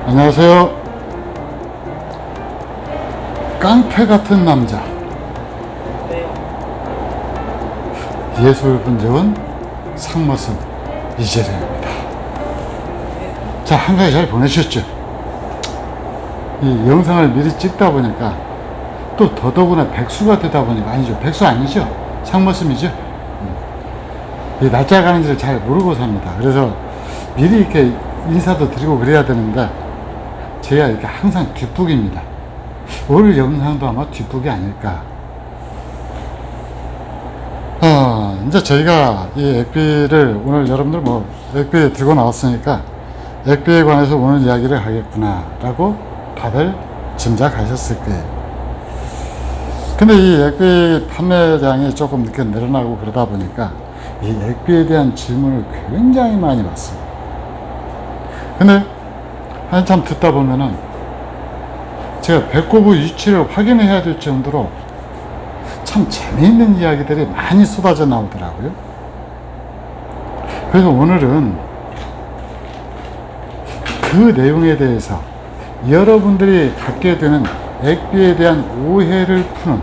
안녕하세요. 깡패 같은 남자. 예술 분재원 상머슴 이재령입니다. 자, 한가위 잘 보내셨죠? 이 영상을 미리 찍다 보니까 또 더더구나 백수가 되다 보니까, 아니죠, 백수 아니죠, 상머슴이죠. 이 날짜 가는지를 잘 모르고 삽니다. 그래서 미리 이렇게 인사도 드리고 그래야 되는데 제가 이렇게 항상 뒷북입니다. 오늘 영상도 아마 뒷북이 아닐까. 이제 저희가 이 액비를 오늘 여러분들 액비 들고 나왔으니까 액비에 관해서 오늘 이야기를 하겠구나 라고 다들 짐작하셨을 거예요. 근데 이 액비 판매량이 조금 이렇게 늘어나고 그러다 보니까 이 액비에 대한 질문을 굉장히 많이 받습니다. 근데 한참 듣다 보면은 제가 배꼽의 위치를 확인해야 될 정도로 참 재미있는 이야기들이 많이 쏟아져 나오더라고요. 그래서 오늘은 그 내용에 대해서 여러분들이 갖게 되는 액비에 대한 오해를 푸는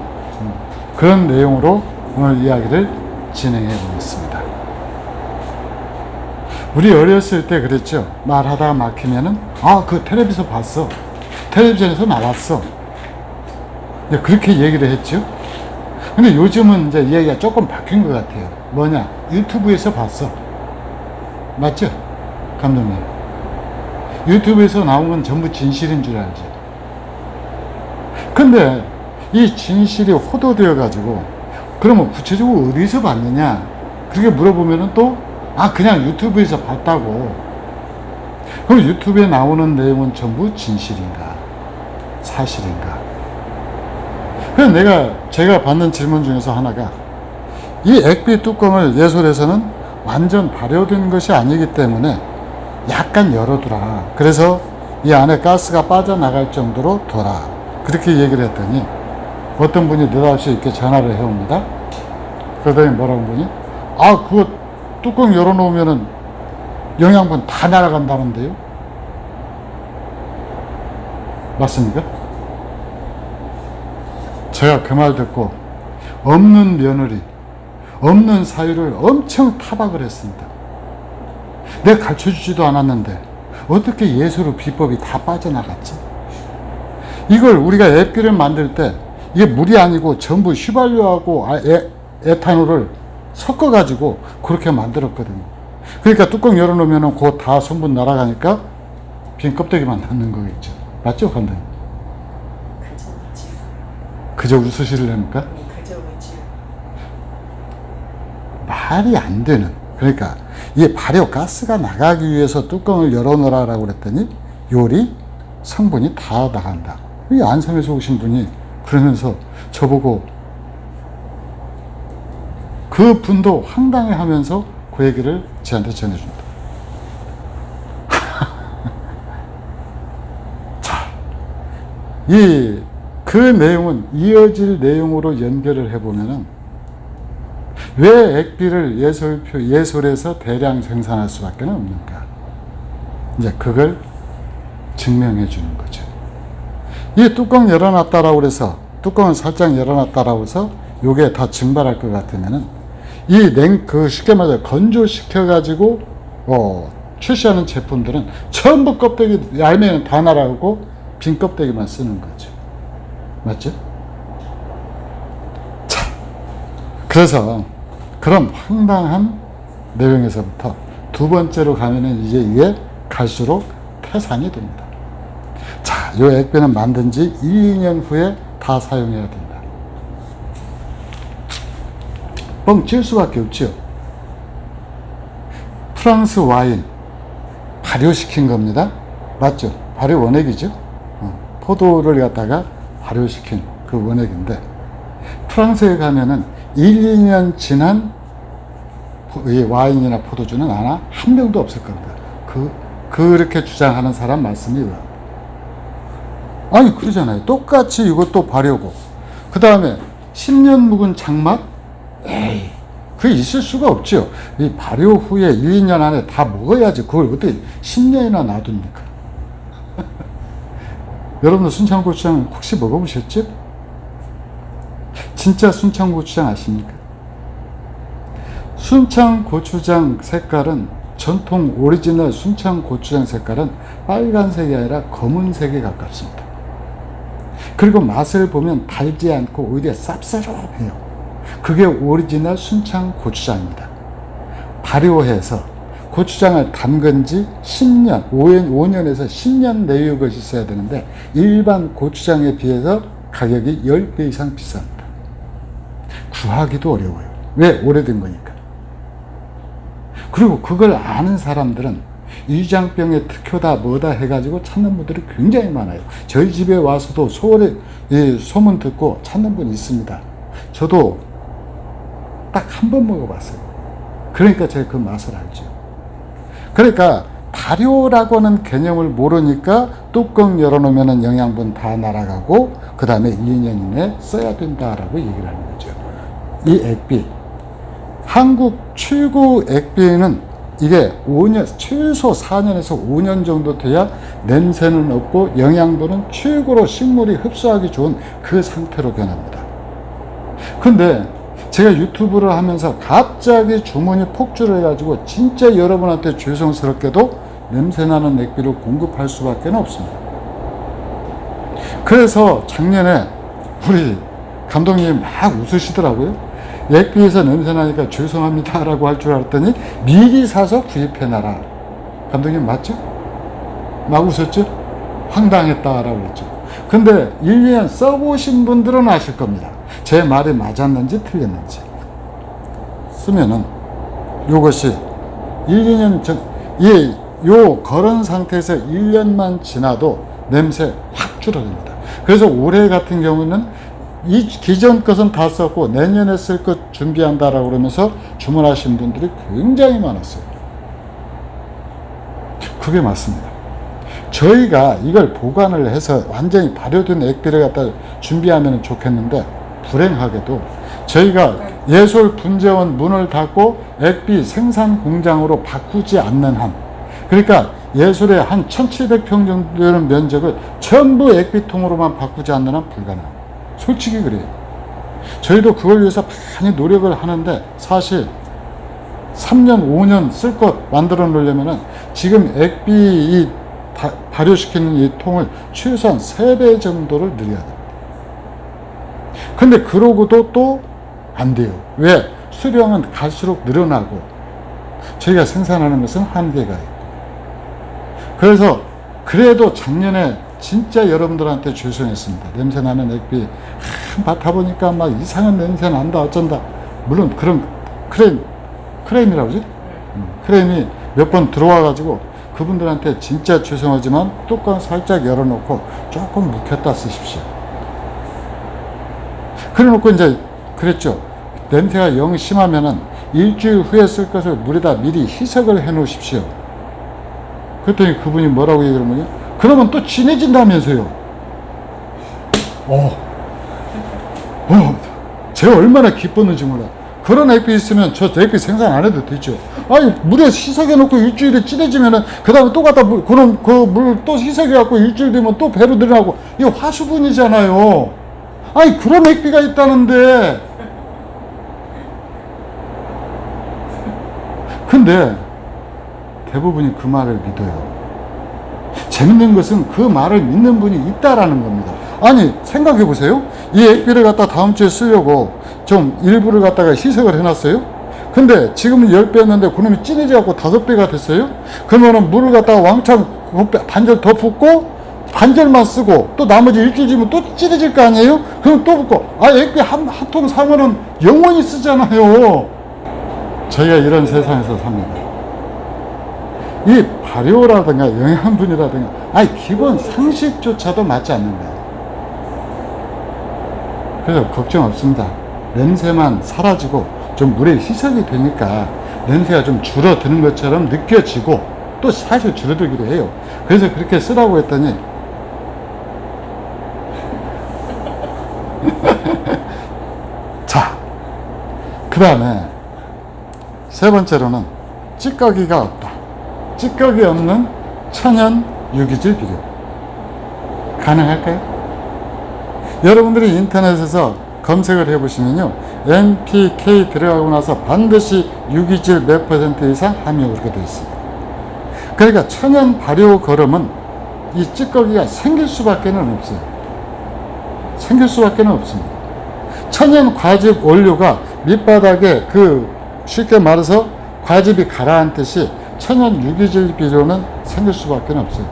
그런 내용으로 오늘 이야기를 진행해 보겠습니다. 우리 어렸을 때 그랬죠. 말하다가 막히면은, 그 텔레비전 봤어, 텔레비전에서 나왔어, 그렇게 얘기를 했죠. 근데 요즘은 이제 이야기가 조금 바뀐 것 같아요. 뭐냐, 유튜브에서 봤어. 맞죠, 감독님? 유튜브에서 나온 건 전부 진실인 줄 알지. 근데 이 진실이 호도되어 가지고, 그러면 구체적으로 어디서 봤느냐, 그렇게 물어보면은 또 그냥 유튜브에서 봤다고. 그럼 유튜브에 나오는 내용은 전부 진실인가, 사실인가? 그래서 제가 받는 질문 중에서 하나가, 이 액비 뚜껑을 예술에서는 완전 발효된 것이 아니기 때문에 약간 열어두라. 그래서 이 안에 가스가 빠져나갈 정도로 둬라. 그렇게 얘기를 했더니 어떤 분이 느닷없이 이렇게 전화를 해옵니다. 그러더니 뭐라고 보니, 그거 뚜껑 열어놓으면은 영양분 다 날아간다는데요? 맞습니까? 제가 그 말 듣고 없는 며느리, 없는 사유를 엄청 타박을 했습니다. 내가 가르쳐주지도 않았는데 어떻게 예술의 비법이 다 빠져나갔지? 이걸 우리가 액비를 만들 때 이게 물이 아니고 전부 휘발유하고 에탄올을 섞어가지고 그렇게 만들었거든요. 그러니까 뚜껑 열어놓으면 그 다 성분 날아가니까 빈 껍데기만 남는 거겠죠. 맞죠, 감독님? 그저 웃으시려니까? 말이 안 되는. 그러니까 이 발효 가스가 나가기 위해서 뚜껑을 열어놓으라고 그랬더니 요리 성분이 다 나간다. 이 안성에서 오신 분이 그러면서 저보고, 그 분도 황당해 하면서 그 얘기를 저한테 전해준다. 자, 그 내용은 이어질 내용으로 연결을 해보면은, 왜 액비를 예술에서 대량 생산할 수밖에 없는가? 이제 그걸 증명해 주는 거죠. 이 뚜껑 열어놨다라고 해서, 뚜껑을 살짝 열어놨다라고 해서 요게 다 증발할 것 같으면은, 쉽게 말해 건조시켜가지고, 출시하는 제품들은 전부 껍데기, 얇으면 다 날아가고 빈 껍데기만 쓰는 거죠. 맞죠? 자, 그래서 그런 황당한 내용에서부터 두 번째로 가면은 이제 이게 갈수록 태산이 됩니다. 자, 요 액비는 만든 지 2년 후에 다 사용해야 된다. 뻥칠 수밖에 없죠. 프랑스 와인 발효시킨 겁니다. 맞죠? 발효 원액이죠. 포도를 갖다가 발효시킨 그 원액인데, 프랑스에 가면은 1, 2년 지난 와인이나 포도주는 아마 한 명도 없을 겁니다. 그렇게 주장하는 사람 말씀이 아니, 그러잖아요. 똑같이 이것도 발효고, 그 다음에 10년 묵은 장맛? 에이, 그게 있을 수가 없죠. 이 발효 후에 1, 2년 안에 다 먹어야지. 그걸 어떻게 10년이나 놔둡니까? 여러분들 순창고추장 혹시 먹어보셨죠? 진짜 순창고추장 아십니까? 순창고추장 색깔은 전통 오리지널 순창고추장 색깔은 빨간색이 아니라 검은색에 가깝습니다. 그리고 맛을 보면 달지 않고 오히려 쌉싸름해요. 그게 오리지널 순창고추장입니다. 발효해서 고추장을 담근 지 10년, 5년에서 10년 내의 것이 있어야 되는데 일반 고추장에 비해서 가격이 10배 이상 비쌉니다. 구하기도 어려워요. 왜? 오래된 거니까. 그리고 그걸 아는 사람들은 위장병의 특효다 뭐다 해가지고 찾는 분들이 굉장히 많아요. 저희 집에 와서도 소문 듣고 찾는 분이 있습니다. 저도 딱 한 번 먹어봤어요. 그러니까 제가 그 맛을 알죠. 그러니까 발효라고 하는 개념을 모르니까 뚜껑 열어놓으면 영양분 다 날아가고 그 다음에 1, 2년 이내에 써야 된다라고 얘기를 하는 거죠. 이 액비, 한국 최고 액비는 이게 5년, 최소 4년에서 5년 정도 돼야 냄새는 없고 영양분은 최고로 식물이 흡수하기 좋은 그 상태로 변합니다. 근데 제가 유튜브를 하면서 갑자기 주문이 폭주를 해가지고 진짜 여러분한테 죄송스럽게도 냄새나는 액비를 공급할 수밖에 없습니다. 그래서 작년에 우리 감독님이 막 웃으시더라고요. 액비에서 냄새나니까 죄송합니다 라고 할 줄 알았더니 미리 사서 구입해놔라. 감독님 맞죠? 막 웃었죠? 황당했다라고 그랬죠. 근데 1, 2년 써보신 분들은 아실 겁니다. 제 말이 맞았는지 틀렸는지. 쓰면은 요것이 1, 2년 전, 요 그런 상태에서 1년만 지나도 냄새 확 줄어듭니다. 그래서 올해 같은 경우는 이 기존 것은 다 썼고 내년에 쓸 것 준비한다라고 그러면서 주문하신 분들이 굉장히 많았어요. 그게 맞습니다. 저희가 이걸 보관을 해서 완전히 발효된 액비를 갖다 준비하면 좋겠는데 불행하게도 저희가 예솔 분재원 문을 닫고 액비 생산 공장으로 바꾸지 않는 한, 그러니까 예솔의 한 1700평 정도 되는 면적을 전부 액비통으로만 바꾸지 않는 한 불가능합니다. 솔직히 그래요. 저희도 그걸 위해서 많이 노력을 하는데 사실 3년, 5년 쓸 것 만들어 놓으려면은 지금 액비 이 발효시키는 이 통을 최소한 3배 정도를 늘려야 됩니다. 근데 그러고도 또 안 돼요. 왜? 수량은 갈수록 늘어나고 저희가 생산하는 것은 한계가 있고. 그래서 그래도 작년에 진짜 여러분들한테 죄송했습니다. 냄새나는 액비 맡아보니까 막 이상한 냄새 난다 어쩐다. 물론 그런 크레임이라고 그러지? 크레임이 몇 번 들어와 가지고 그분들한테 진짜 죄송하지만 뚜껑 살짝 열어놓고 조금 묵혔다 쓰십시오. 그래 놓고 이제 그랬죠. 냄새가 영 심하면은 일주일 후에 쓸 것을 물에다 미리 희석을 해 놓으십시오. 그랬더니 그분이 뭐라고 얘기를 하냐면 그러면 또 진해진다면서요. 제가 얼마나 기뻤는지 몰라. 그런 액비 있으면 저 액비 생산 안 해도 되죠. 아니, 물에 희석해 놓고 일주일에 진해지면은, 그 다음에 또 갖다 그럼 그 물 또 희석해 갖고 일주일 되면 또 배로 늘어나고, 이거 화수분이잖아요. 아니, 그런 액비가 있다는데. 근데 대부분이 그 말을 믿어요. 재밌는 것은 그 말을 믿는 분이 있다라는 겁니다. 아니, 생각해 보세요. 이 액비를 갖다 다음 주에 쓰려고 좀 일부를 갖다가 희석을 해놨어요. 근데 지금은 10배였는데 그놈이 진해져 갖고 5배가 됐어요. 그러면은 물을 갖다가 왕창 반절 더 붓고 반절만 쓰고 또 나머지 일주일 지면 또 진해질 거 아니에요? 그럼 또 붓고, 아, 액비 한 통 사면은 영원히 쓰잖아요. 저희가 이런 세상에서 삽니다. 이 발효라든가 영양분이라든가, 아니, 기본 상식조차도 맞지 않는 거예요. 그래서 걱정 없습니다. 냄새만 사라지고 좀 물에 희석이 되니까 냄새가 좀 줄어드는 것처럼 느껴지고 또 사실 줄어들기도 해요. 그래서 그렇게 쓰라고 했더니 자, 그 다음에 세 번째로는 찌꺼기가 없다. 찌꺼기 없는 천연 유기질 비료. 가능할까요? 여러분들이 인터넷에서 검색을 해보시면요, NPK 들어가고 나서 반드시 유기질 몇 % 이상 함유 그렇게 되어 있습니다. 그러니까 천연 발효 거름은 이 찌꺼기가 생길 수밖에는 없어요. 생길 수밖에는 없습니다. 천연 과즙 원료가 밑바닥에 쉽게 말해서 과즙이 가라앉듯이 천연 유기질 비료는 생길 수밖에 없어요.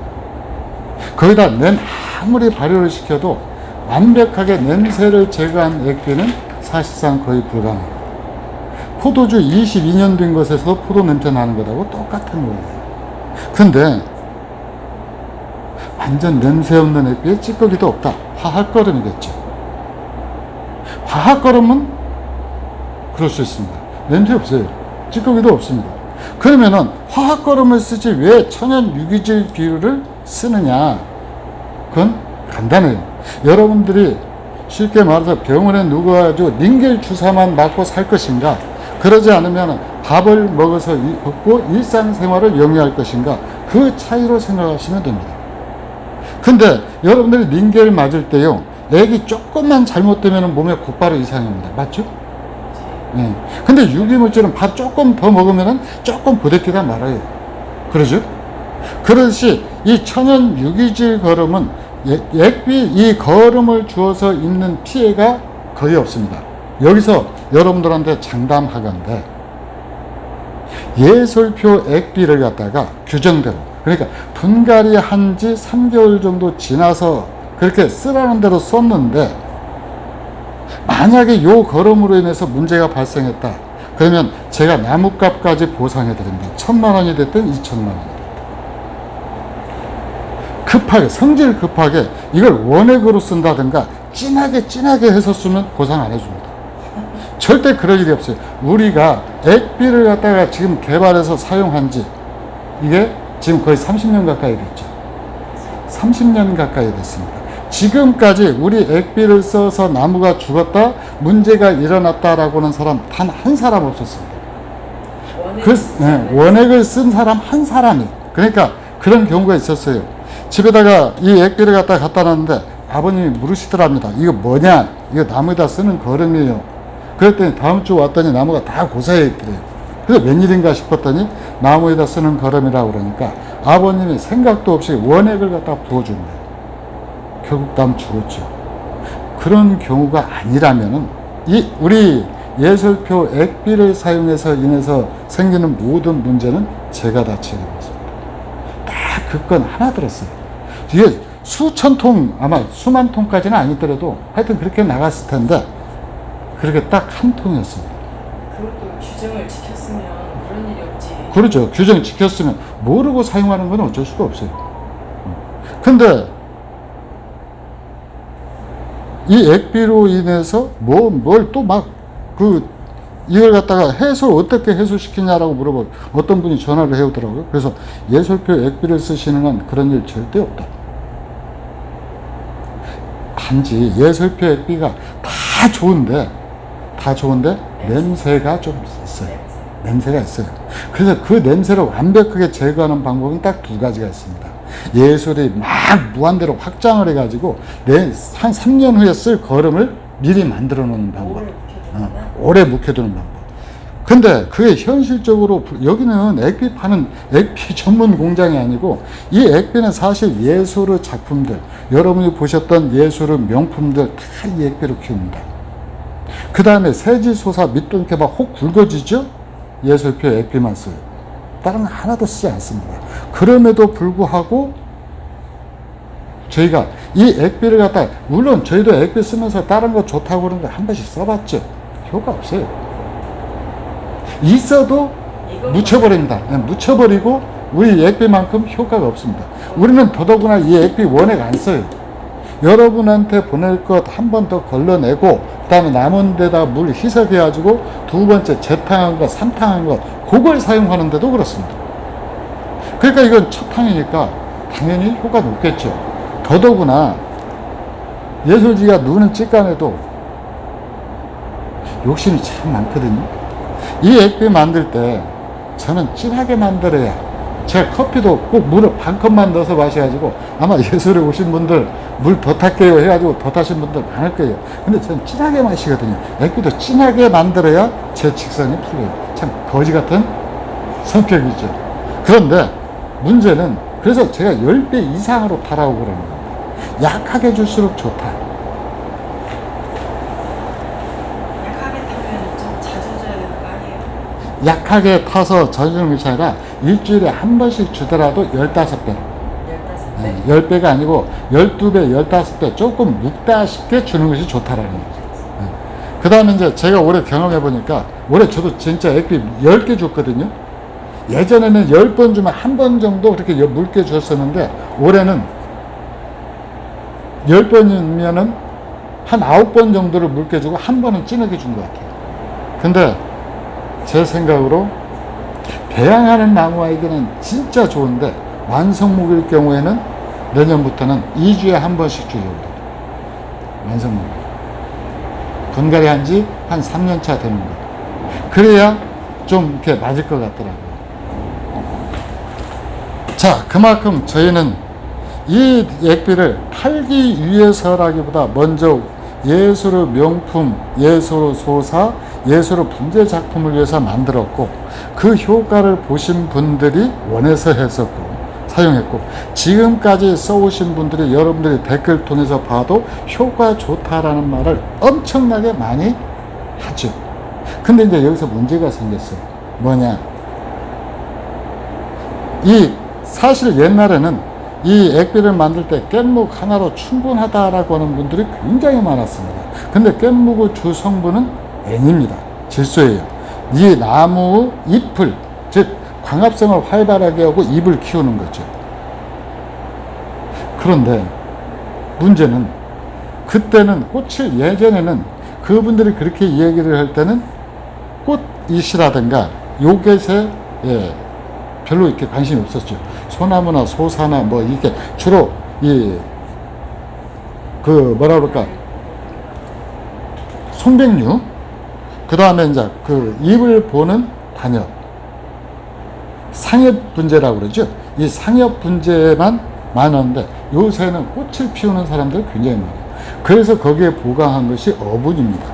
거기다 아무리 발효를 시켜도 완벽하게 냄새를 제거한 액비는 사실상 거의 불가능해요. 포도주 22년 된 것에서 포도 냄새 나는 것하고 똑같은 원리예요. 근데 완전 냄새 없는 액비에 찌꺼기도 없다. 화학거름이겠죠. 화학거름은 그럴 수 있습니다. 냄새 없어요. 찌꺼기도 없습니다. 그러면은 화학거름을 쓰지 왜 천연 유기질 비료를 쓰느냐? 그건 간단해요. 여러분들이 쉽게 말해서 병원에 누워가지고 링겔 주사만 맞고 살 것인가, 그러지 않으면 밥을 먹고 일상생활을 영위할 것인가, 그 차이로 생각하시면 됩니다. 근데 여러분들이 링겔 맞을 때요, 액이 조금만 잘못되면 몸에 곧바로 이상이 옵니다. 맞죠? 네. 근데 유기물질은 밥 조금 더 먹으면 조금 부대끼다 말아요. 그러죠? 그렇듯이 이 천연 유기질 거름은 액비 이 거름을 주어서 있는 피해가 거의 없습니다. 여기서 여러분들한테 장담하건대 예솔표 액비를 갖다가 규정대로, 그러니까 분갈이 한 지 3개월 정도 지나서 그렇게 쓰라는 대로 썼는데, 만약에 요 거름으로 인해서 문제가 발생했다, 그러면 제가 나뭇값까지 보상해 드립니다. 1,000만 원이 됐든 2,000만 원이 됐든. 급하게, 성질 급하게 이걸 원액으로 쓴다든가 진하게 해서 쓰면 보상 안 해줍니다. 절대 그럴 일이 없어요. 우리가 액비를 갖다가 지금 개발해서 사용한 지 이게 지금 거의 30년 가까이 됐죠. 30년 가까이 됐습니다. 지금까지 우리 액비를 써서 나무가 죽었다, 문제가 일어났다라고 하는 사람 단 한 사람 없었습니다. 원액을 쓴 사람 한 사람이. 그러니까 그런 경우가 있었어요. 집에다가 이 액비를 갖다 놨는데 아버님이 물으시더랍니다. 이거 뭐냐? 이거 나무에다 쓰는 거름이에요. 그랬더니 다음 주 왔더니 나무가 다 고사해 있더래요. 그래서 웬일인가 싶었더니 나무에다 쓰는 거름이라고 그러니까 아버님이 생각도 없이 원액을 갖다 부어준 거예요. 결국 다음 죽었죠. 그런 경우가 아니라면은 우리 예솔표 액비를 사용해서 인해서 생기는 모든 문제는 제가 다 책임졌습니다. 다 그 건 하나 들었어요. 이게 수천 통, 아마 수만 통까지는 아니더라도 하여튼 그렇게 나갔을 텐데 그렇게 딱 한 통이었습니다. 그것도 규정을 지켰으면 그런 일이 없지. 그렇죠. 규정 지켰으면 모르고 사용하는 건 어쩔 수가 없어요. 근데 이 액비로 인해서 뭘 또 이걸 갖다가 해소, 어떻게 해소시키냐라고 물어보고 어떤 분이 전화를 해오더라고요. 그래서 예솔표 액비를 쓰시는 건 그런 일 절대 없다. 단지 예솔표 액비가 다 좋은데 냄새가 좀 있어요. 냄새가 있어요. 그래서 그 냄새를 완벽하게 제거하는 방법은 딱 두 가지가 있습니다. 예솔이 막 무한대로 확장을 해가지고 한 3년 후에 쓸 거름을 미리 만들어 놓는 방법. 오래 묵혀두는 방법. 근데 그게 현실적으로 여기는 액비 파는 액비 전문 공장이 아니고 이 액비는 사실 예솔의 작품들, 여러분이 보셨던 예솔의 명품들 다 이 액비로 키웁니다. 그 다음에 세지소사 밑도 이렇게 막 혹 굵어지죠? 예솔표 액비만 써요. 다른 거 하나도 쓰지 않습니다. 그럼에도 불구하고 저희가 이 액비를 갖다, 물론 저희도 액비 쓰면서 다른 거 좋다고 그러는 거 한 번씩 써봤죠. 효과 없어요. 있어도 묻혀버립니다. 묻혀버리고 우리 액비만큼 효과가 없습니다. 우리는 더더구나 이 액비 원액 안 써요. 여러분한테 보낼 것 한 번 더 걸러내고 그 다음에 남은 데다 물 희석해가지고 두 번째 재탕한 것, 삼탕한 것, 그걸 사용하는데도 그렇습니다. 그러니까 이건 첫 탕이니까 당연히 효과가 높겠죠. 더더구나 예솔지가 눈은 찌까내도 욕심이 참 많거든요. 이 액비 만들 때 저는 진하게 만들어야 제가 커피도 꼭 물을 반 컵만 넣어서 마셔가지고 아마 예술에 오신 분들 물 더 탈게요 해가지고 더 타신 분들 많을 거예요. 근데 저는 진하게 마시거든요. 액비도 진하게 만들어야 제 직성이 풀려요. 참 거지 같은 성격이죠. 그런데 문제는 그래서 제가 10배 이상으로 타라고 그러는 겁니다. 약하게 줄수록 좋다. 약하게 타면 좀 자주 줘야 되는 거 아니에요? 약하게 타서 자주 주는 것이 아니라 일주일에 한 번씩 주더라도 15배. 15배? 10배가 아니고 12배, 15배 조금 묵다 싶게 주는 것이 좋다라는 거죠. 그 다음에 이제 제가 올해 경험해 보니까 올해 저도 진짜 액비 10개 줬거든요. 예전에는 10번 주면 한 번 정도 그렇게 묽게 줬었는데 올해는 10번이면은 한 9번 정도를 묽게 주고 한 번은 진하게 준 것 같아요. 근데 제 생각으로 배양하는 나무에게는 진짜 좋은데 완성목일 경우에는 내년부터는 2주에 한 번씩 주려고 그래요. 완성목. 분갈이 한 지 한 3년 차 되는 거예요. 그래야 좀 이렇게 맞을 것 같더라고요. 자, 그만큼 저희는 이 액비를 팔기 위해서라기보다 먼저 예술의 명품, 예술의 소사, 예술의 분재 작품을 위해서 만들었고 그 효과를 보신 분들이 원해서 했었고 사용했고 지금까지 써오신 분들이 여러분들이 댓글 통해서 봐도 효과 좋다라는 말을 엄청나게 많이 하죠. 근데 이제 여기서 문제가 생겼어요. 뭐냐? 사실 옛날에는 이 액비를 만들 때 깻묵 하나로 충분하다라고 하는 분들이 굉장히 많았습니다. 근데 깻묵의 주 성분은 N입니다. 질소예요. 이 나무의 잎을, 즉 광합성을 활발하게 하고 잎을 키우는 거죠. 그런데 문제는 그때는 꽃을 예전에는 그분들이 그렇게 이야기를 할 때는 꽃잇이라든가 요get에 별로 이렇게 관심이 없었죠. 소나무나 소사나 뭐 이렇게 주로 뭐라 그럴까 송백류 그 다음에 이제 그 잎을 보는 단엽 상엽 분재라고 그러죠. 이 상엽 분재만 많았는데 요새는 꽃을 피우는 사람들 굉장히 많아요. 그래서 거기에 보강한 것이 어분입니다.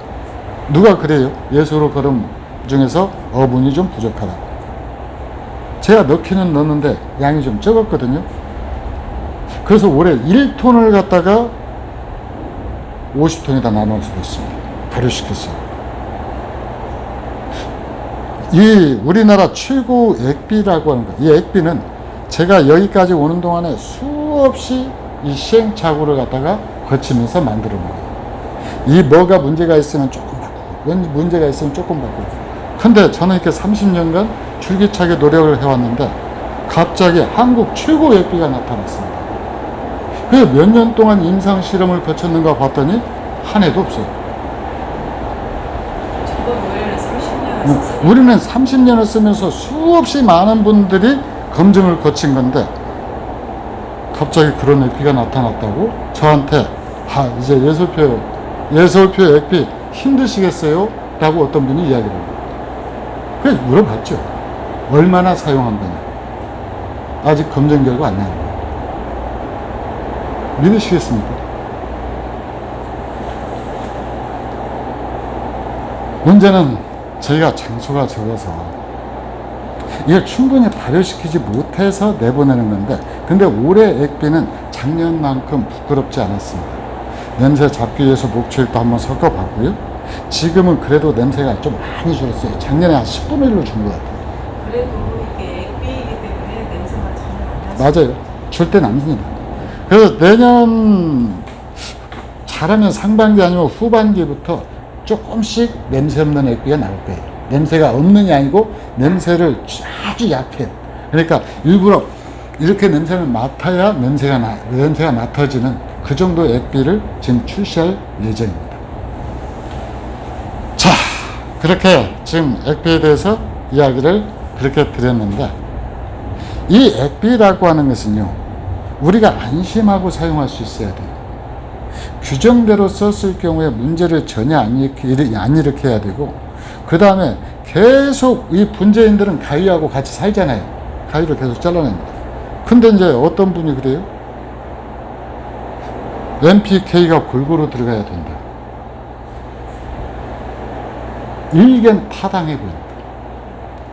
누가 그래요? 예술의 걸음 중에서 어분이 좀 부족하다고. 제가 넣기는 넣는데 양이 좀 적었거든요. 그래서 올해 1톤을 갖다가 50톤에다 나눠서 했습니다. 발효시켰어요. 이 우리나라 최고 액비라고 하는 거, 이 액비는 제가 여기까지 오는 동안에 수없이 이 시행착오를 갖다가 거치면서 만들어 놓은 거예요. 이 뭐가 문제가 있으면 조금 바꾸고, 문제가 있으면 조금 바꾸고. 근데 저는 이렇게 30년간 줄기차게 노력을 해왔는데 갑자기 한국 최고 액비가 나타났습니다. 그래서 몇 년 동안 임상 실험을 거쳤는가 봤더니 한 해도 없어요. 저도 원래는 30년 썼어요. 우리는 30년을 쓰면서 수없이 많은 분들이 검증을 거친 건데 갑자기 그런 액비가 나타났다고 저한테 이제 예술표 액비 힘드시겠어요? 라고 어떤 분이 이야기를 해요. 그래서 물어봤죠. 얼마나 사용한 거냐. 아직 검증 결과 안 나온 거예요. 믿으시겠습니까? 문제는 저희가 장소가 적어서 이걸 충분히 발효시키지 못해서 내보내는 건데 근데 올해 액비는 작년만큼 부끄럽지 않았습니다. 냄새 잡기 위해서 목초액도 한번 섞어봤고요. 지금은 그래도 냄새가 좀 많이 줄었어요. 작년에 한 10분의 1로 준 것 같아요. 그래도 이게 액비이기 때문에 냄새가 전혀 안 나죠. 맞아요. 줄 때 납니다. 그래서 내년 잘하면 상반기 아니면 후반기부터 조금씩 냄새 없는 액비가 나올 거예요. 냄새가 없는 게 아니고 냄새를 아주 약해요. 그러니까 일부러 이렇게 냄새를 맡아야 냄새가 맡아지는 그 정도 액비를 지금 출시할 예정입니다. 자, 그렇게 지금 액비에 대해서 이야기를 그렇게 드렸는데 이 액비라고 하는 것은요 우리가 안심하고 사용할 수 있어야 돼요. 규정대로 썼을 경우에 문제를 전혀 안 일으켜야 되고 그 다음에 계속 이 분재인들은 가위하고 같이 살잖아요. 가위로 계속 잘라냅니다. 근데 이제 어떤 분이 그래요? NPK가 골고루 들어가야 된다. 일견 타당해 보인다.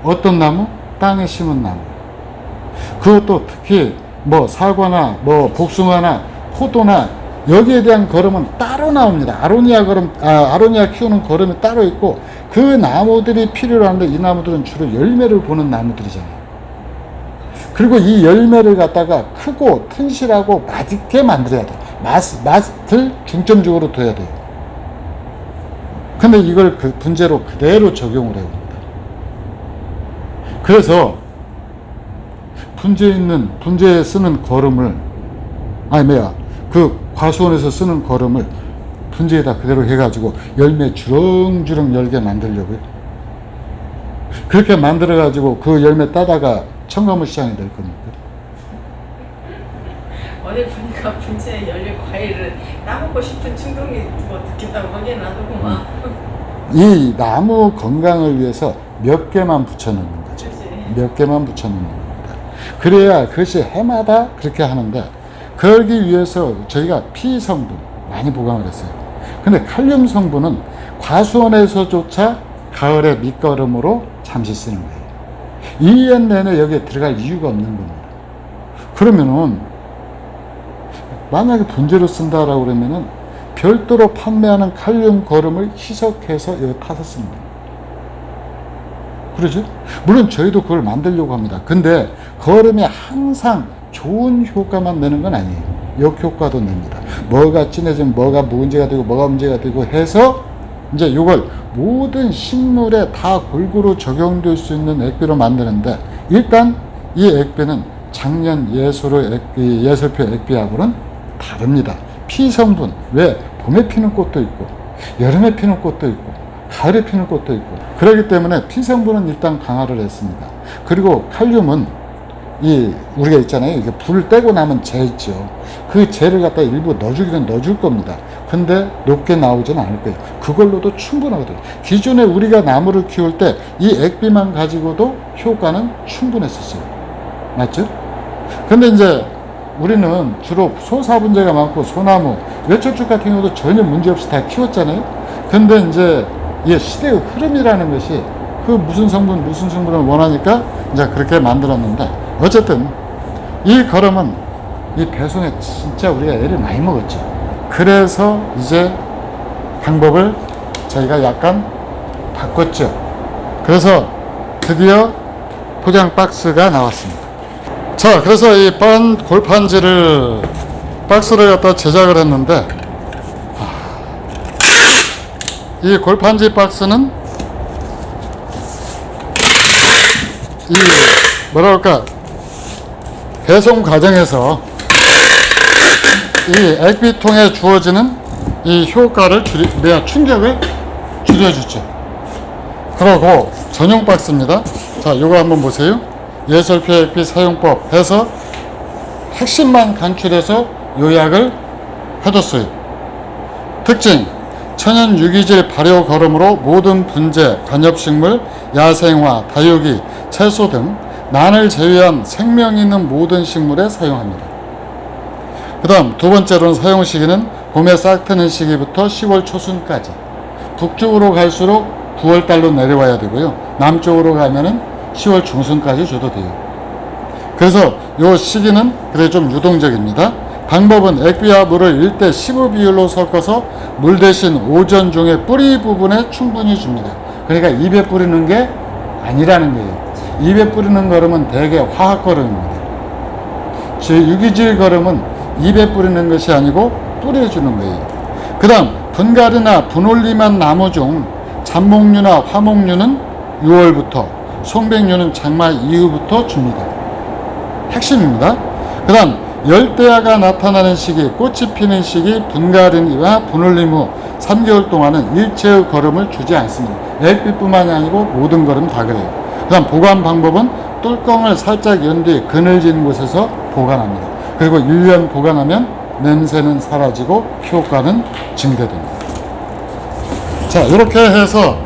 어떤 나무? 땅에 심은 나무. 그것도 특히 뭐 사과나 뭐 복숭아나 포도나 여기에 대한 거름은 따로 나옵니다. 아로니아 키우는 거름이 따로 있고 그 나무들이 필요로 하는데 이 나무들은 주로 열매를 보는 나무들이잖아요. 그리고 이 열매를 갖다가 크고 튼실하고 맛있게 만들어야 돼. 맛을 중점적으로 둬야 돼요. 근데 이걸 그 분재로 그대로 적용을 해옵니다. 그래서 분재에 쓰는 거름을, 그 과수원에서 쓰는 거름을 분재에다 그대로 해가지고 열매 주렁주렁 열게 만들려고요. 그렇게 만들어가지고 그 열매 따다가 청가물 시장이 될 겁니다. 어디 보니까 분재에 열린 과일을 따먹고 싶은 충동이 뭐 듣겠다고 하기엔 나도구만. 이 나무 건강을 위해서 몇 개만 붙여놓는 거죠. 그치. 몇 개만 붙여놓는 겁니다. 그래야 그것이 해마다 그렇게 하는데, 그러기 위해서 저희가 피 성분 많이 보강을 했어요. 근데 칼륨 성분은 과수원에서조차 가을에 밑거름으로 잠시 쓰는 거예요. 2년 내내 여기에 들어갈 이유가 없는 겁니다. 그러면은 만약에 분재로 쓴다라고 그러면은 별도로 판매하는 칼륨 거름을 희석해서 여기 타서 씁니다. 그러죠? 물론 저희도 그걸 만들려고 합니다. 근데 거름이 항상 좋은 효과만 내는 건 아니에요. 역효과도 냅니다. 뭐가 진해지면 뭐가 문제가 되고 뭐가 문제가 되고 해서 이제 이걸 모든 식물에 다 골고루 적용될 수 있는 액비로 만드는데, 일단 이 액비는 작년 예술표 액비하고는 다릅니다. 피 성분, 왜? 봄에 피는 꽃도 있고 여름에 피는 꽃도 있고 가을에 피는 꽃도 있고, 그렇기 때문에 피 성분은 일단 강화를 했습니다. 그리고 칼륨은 우리가 있잖아요. 이게 불을 떼고 남은 재 있죠. 그 재를 갖다 일부 넣어주기는 넣어줄 겁니다. 근데 높게 나오지는 않을 거예요. 그걸로도 충분하거든요. 기존에 우리가 나무를 키울 때 이 액비만 가지고도 효과는 충분했었어요. 맞죠? 근데 이제 우리는 주로 소사분재가 많고 소나무, 외철쭉 같은 경우도 전혀 문제없이 다 키웠잖아요. 근데 이제 이 시대의 흐름이라는 것이 그 무슨 성분을 원하니까 이제 그렇게 만들었는데, 어쨌든 이 거름은 이 배송에 진짜 우리가 애를 많이 먹었죠. 그래서 이제 방법을 저희가 약간 바꿨죠. 그래서 드디어 포장 박스가 나왔습니다. 자, 그래서 이 골판지를 박스를 갖다 제작을 했는데, 이 골판지 박스는 배송 과정에서 이 액비통에 주어지는 이 효과를 충격을 줄여주죠. 그리고 전용 박스입니다. 자, 요거 한번 보세요. 예설표 액비 사용법 해서 핵심만 간출해서 요약을 해뒀어요. 특징: 천연 유기질 발효 거름으로 모든 분재, 관엽식물, 야생화, 다육이, 채소 등 난을 제외한 생명 있는 모든 식물에 사용합니다. 그 다음 두 번째로는 사용 시기는 봄에 싹 트는 시기부터 10월 초순까지. 북쪽으로 갈수록 9월달로 내려와야 되고요. 남쪽으로 가면은 10월 중순까지 줘도 돼요. 그래서 이 시기는 그래 좀 유동적입니다. 방법은 액비와 물을 1대 15 비율로 섞어서 물 대신 오전 중에 뿌리 부분에 충분히 줍니다. 그러니까 입에 뿌리는 게 아니라는 거예요. 입에 뿌리는 거름은 대개 화학 거름입니다. 유기질 거름은 입에 뿌리는 것이 아니고 뿌리에 주는 거예요. 그 다음 분갈이나 분올림한 나무 중 잡목류나 화목류는 6월부터, 송백류는 장마 이후부터 줍니다. 핵심입니다. 그 다음 열대야가 나타나는 시기, 꽃이 피는 시기, 분갈이와 분올림 후 3개월 동안은 일체의 거름을 주지 않습니다. 액비뿐만이 아니고 모든 거름 다 그래요. 그 다음 보관 방법은 뚜껑을 살짝 연 뒤 그늘진 곳에서 보관합니다. 그리고 1년 보관하면 냄새는 사라지고 효과는 증대됩니다. 자, 이렇게 해서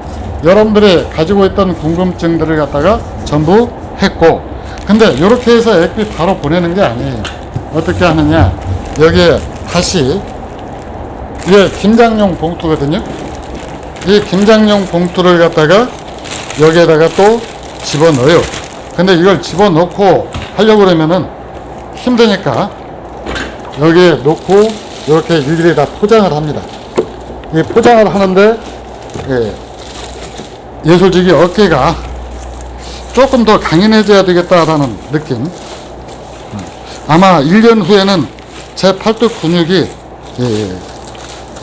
여러분들이 가지고 있던 궁금증들을 갖다가 전부 했고, 그 근데 이렇게 해서 액비 바로 보내는 게 아니에요. 어떻게 하느냐, 여기에 다시, 이게 김장용 봉투거든요. 이 김장용 봉투를 갖다가 여기에다가 또 집어넣어요. 근데 이걸 집어넣고 하려고 그러면은 힘드니까 여기에 놓고 이렇게 일일이 다 포장을 합니다. 이 포장을 하는데, 예, 솔직히 어깨가 조금 더 강인해져야 되겠다라는 느낌. 아마 1년 후에는 제 팔뚝 근육이, 예,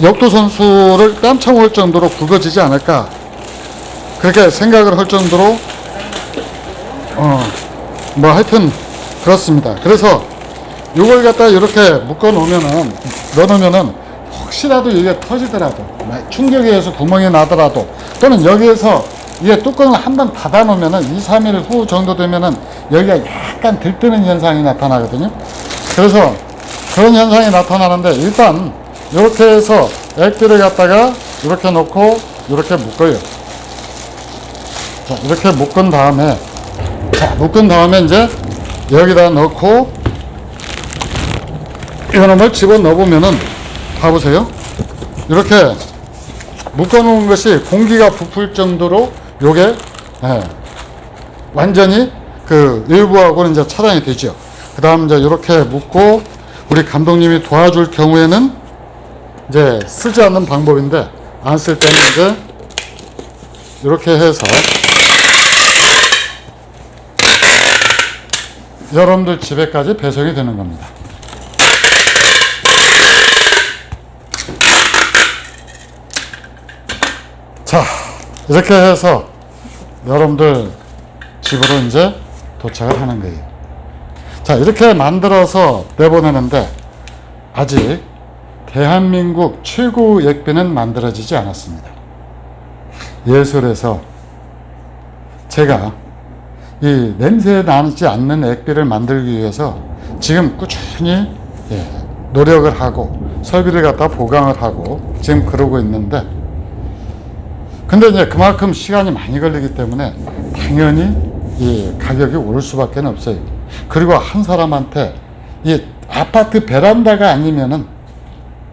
역도 선수를 깜짝 놀 정도로 굵어지지 않을까, 그렇게 생각을 할 정도로, 뭐 하여튼 그렇습니다. 그래서 이걸 갖다 이렇게 묶어 놓으면은, 넣어 놓으면은 혹시라도 이게 터지더라도, 충격에 의해서 구멍이 나더라도, 또는 여기에서 이게 뚜껑을 한번 닫아 놓으면은 2, 3일 후 정도 되면은 여기가 약간 들뜨는 현상이 나타나거든요. 그래서 그런 현상이 나타나는데, 일단 이렇게 해서 액비를 갖다가 이렇게 놓고 이렇게 묶어요. 자, 이렇게 묶은 다음에, 이제 여기다 넣고 이놈을 집어 넣어보면은, 봐보세요. 이렇게 묶어 놓은 것이 공기가 부풀 정도로 요게, 예, 완전히 그 일부하고는 이제 차단이 되죠. 그 다음 이제 이렇게 묶고, 우리 감독님이 도와줄 경우에는 이제 쓰지 않는 방법인데, 안 쓸 때는 이제 이렇게 해서 여러분들 집에까지 배송이 되는 겁니다. 자, 이렇게 해서 여러분들 집으로 이제 도착을 하는 거예요. 자, 이렇게 만들어서 내보내는데, 아직 대한민국 최고 액비는 만들어지지 않았습니다. 예술에서 제가 이 냄새 나지 않는 액비를 만들기 위해서 지금 꾸준히, 예, 노력을 하고 설비를 갖다 보강을 하고 지금 그러고 있는데, 근데 이제 그만큼 시간이 많이 걸리기 때문에 당연히 이 가격이 오를 수밖에 없어요. 그리고 한 사람한테 이 아파트 베란다가 아니면은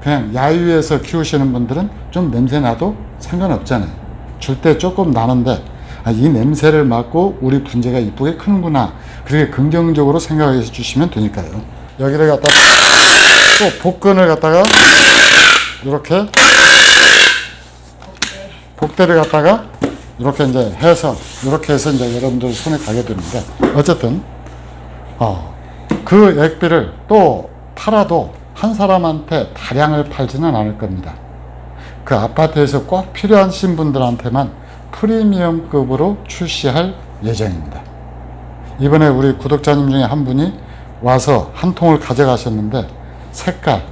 그냥 야유에서 키우시는 분들은 좀 냄새 나도 상관없잖아요. 줄 때 조금 나는데, 아, 이 냄새를 맡고 우리 분재가 이쁘게 크는구나, 그렇게 긍정적으로 생각해 주시면 되니까요. 여기를 갖다가 또 복근을 갖다가 이렇게 복대를 갖다가 이렇게 이제 해서, 이렇게 해서 이제 여러분들 손에 가게 되는데, 어쨌든 그 액비를 또 팔아도 한 사람한테 다량을 팔지는 않을 겁니다. 그 아파트에서 꼭 필요하신 분들한테만 프리미엄급으로 출시할 예정입니다. 이번에 우리 구독자님 중에 한 분이 와서 한 통을 가져가셨는데, 색깔,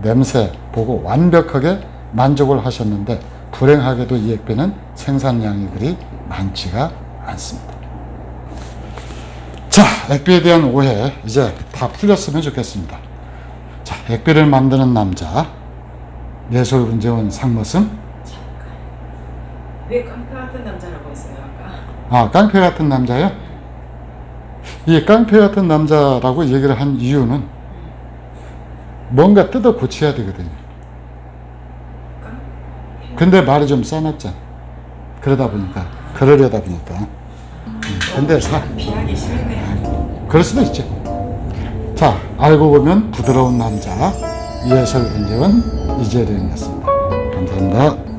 냄새 보고 완벽하게 만족을 하셨는데, 불행하게도 이 액비는 생산량이 그리 많지가 않습니다. 자, 액비에 대한 오해 이제 다 풀렸으면 좋겠습니다. 자, 액비를 만드는 남자, 예술분재원 상무슨. 왜 깡패 같은 남자라고 했어요 아까? 아, 깡패 같은 남자요? 이 깡패 같은 남자라고 얘기를 한 이유는 뭔가 뜯어 고쳐야 되거든요. 근데 말이 좀 싸놨잖아. 그러려다 보니까. 근데 비하기 싫네. 그럴 수도 있죠. 자, 알고 보면 부드러운 남자, 예술분재원 이재련이었습니다. 감사합니다.